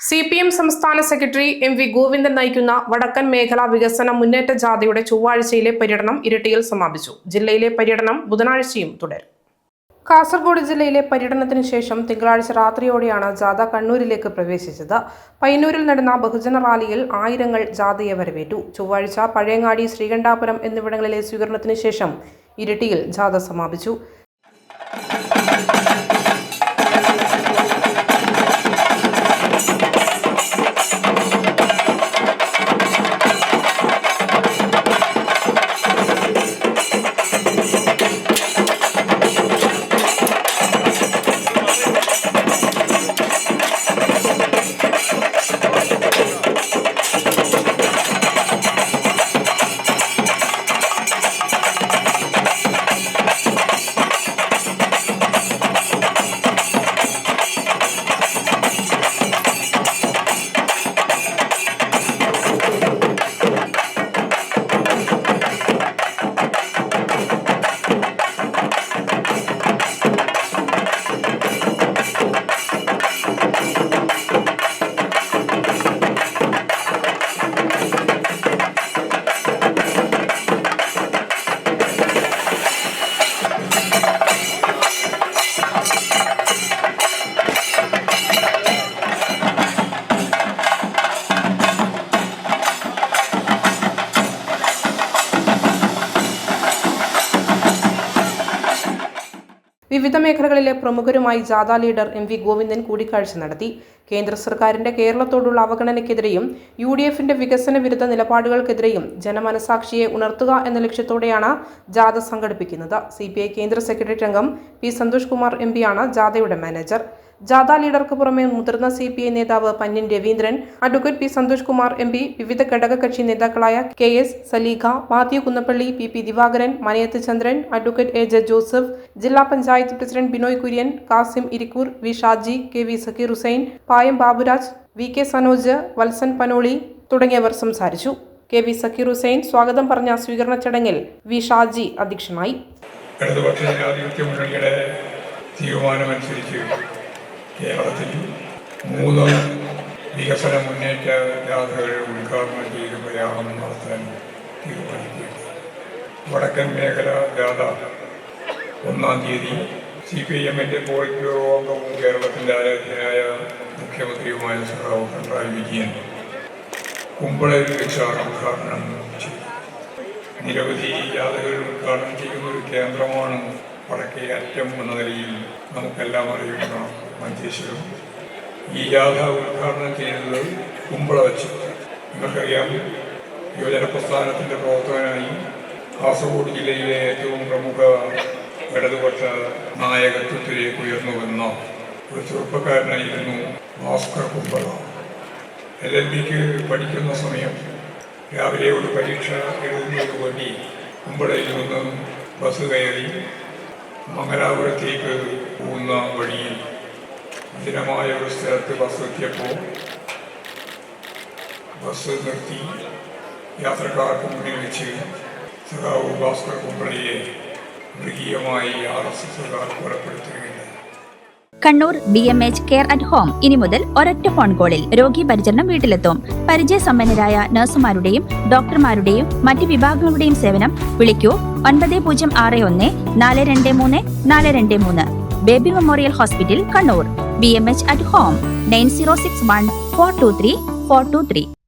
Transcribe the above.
CPM സംസ്ഥാന secretary MV Govindan നയിക്കുന്ന വടക്കൻ മേഖലാ വികസന മുന്നേറ്റ ജാഥയുടെ ചൊവ്വാഴ്ചയിലെ പര്യടനം ഇരിട്ടിയിൽ സമാപിച്ചു. ജില്ലയിലെ പര്യടനം ബുധനാഴ്ചയും തുടരും. കാസർഗോഡ് ജില്ലയിലെ പര്യടനത്തിന് ശേഷം തിങ്കളാഴ്ച രാത്രിയോടെയാണ് ജാഥ കണ്ണൂരിലേക്ക് പ്രവേശിച്ചത്. പയ്യന്നൂരിൽ നടന്ന ബഹുജന റാലിയിൽ ആയിരങ്ങൾ ജാഥയെ വരവേറ്റു. ചൊവ്വാഴ്ച പഴയങ്ങാടി, ശ്രീകണ്ഠാപുരം എന്നിവിടങ്ങളിലെ സ്വീകരണത്തിന് ശേഷം ഇരിട്ടിയിൽ ജാഥ സമാപിച്ചു. വിവിധ മേഖലകളിലെ പ്രമുഖരുമായി ജാഥ ലീഡർ MV ഗോവിന്ദൻ കൂടിക്കാഴ്ച നടത്തി. കേന്ദ്ര സർക്കാരിന്റെ കേരളത്തോടുള്ള അവഗണനയ്ക്കെതിരെയും UDFന്റെ വികസന വിരുദ്ധ നിലപാടുകൾക്കെതിരെയും ജനമനസാക്ഷിയെ ഉണർത്തുക എന്ന ലക്ഷ്യത്തോടെയാണ് ജാഥ സംഘടിപ്പിക്കുന്നത്. CPI കേന്ദ്ര സെക്രട്ടറി അംഗം P സന്തോഷ് കുമാർ MP ആണ് ജാഥയുടെ മാനേജർ. ജാഥ ലീഡർക്ക് പുറമെ മുതിർന്ന CPI നേതാവ് Pannyan Raveendran, advocate P Santhosh Kumar MP, വിവിധ ഘടകകക്ഷി നേതാക്കളായ KS Saleekha, Mathew Kunnappally, PP Divakaran, Manayath Chandran, advocate AJ Joseph, ജില്ലാ panchayat president Binoy Kurian, Kasim Irikkur, V Shaji, KV Sakeer Hussain, Payam Baburaj, VK Sanoj, Valsan Panoli തുടങ്ങിയവർ സംസാരിച്ചു. KV സക്കീർ ഹുസൈൻ സ്വാഗതം പറഞ്ഞ സ്വീകരണ ചടങ്ങിൽ V ഷാജി അധ്യക്ഷനായി. കേരളത്തിൽ 3 വികസന മുന്നേറ്റ ജാഥകൾ ഉദ്ഘാടനം ചെയ്ത് പ്രയാണം നടത്താൻ തീരുമാനിക്കുകയാണ്. വടക്കൻ മേഖല ജാഥ 1-ാം തീയതി CPIMന്റെ പോളിറ്റ് ബ്യൂറോ അംഗവും കേരളത്തിൻ്റെ ആരാധ്യനായ മുഖ്യമന്ത്രിയുമായ സഖാവ് പിണറായി വിജയൻ കുമ്പളയിൽ വെച്ചാണ് ഉദ്ഘാടനം ചെയ്തത്. നിരവധി ജാഥകൾ ഉദ്ഘാടനം ചെയ്യുന്ന ഒരു കേന്ദ്രമാണ് വടക്കേ അറ്റം എന്ന നിലയിൽ നമുക്കെല്ലാം അറിയുന്ന മഞ്ചേശ്വരം. ഈ ജാഥ ഉദ്ഘാടനം ചെയ്യുന്നത് കുമ്പള വെച്ച്. നിങ്ങൾക്കറിയാം, യുവജന പ്രസ്ഥാനത്തിൻ്റെ പ്രവർത്തകനായി കാസർഗോഡ് ജില്ലയിലെ ഏറ്റവും പ്രമുഖ ഇടതുപക്ഷ നായകത്വത്തിലേക്ക് ഉയർന്നു വന്ന ഒരു ചെറുപ്പക്കാരനായിരുന്നു ഭാസ്കർ കുമ്പള. LLBക്ക് പഠിക്കുന്ന സമയം രാവിലെ ഒരു പരീക്ഷ എഴുതുന്നതിന് വേണ്ടി കുമ്പളയിൽ നിന്ന് ബസ് കയറി മംഗലാപുരത്തേക്ക് പോകുന്ന വഴിയിൽ ദിനമായ ഒരു സ്ഥലത്ത് ബസ് എത്തിയപ്പോൾ ബസ് നിർത്തി യാത്രക്കാർക്ക് മുന്നിൽ വെച്ച് സഖാവ് ഭാസ്കർ കുമ്പളയെ മൃഗീയമായി RSSകാർ കൊലപ്പെടുത്തുകയുണ്ടായി. Kannur BMH care at home ഇനി മുതൽ ഒരൊറ്റ ഫോൺ കോളിൽ രോഗി പരിചരണം വീട്ടിലെത്തും. പരിചയസമ്പന്നരായ നഴ്സുമാരുടെയും ഡോക്ടർമാരുടെയും മറ്റ് വിഭാഗങ്ങളുടെയും സേവനം വിളിക്കൂ 9061 423 423. Baby memorial hospital, Kannur. BMH at home 9061 423 423.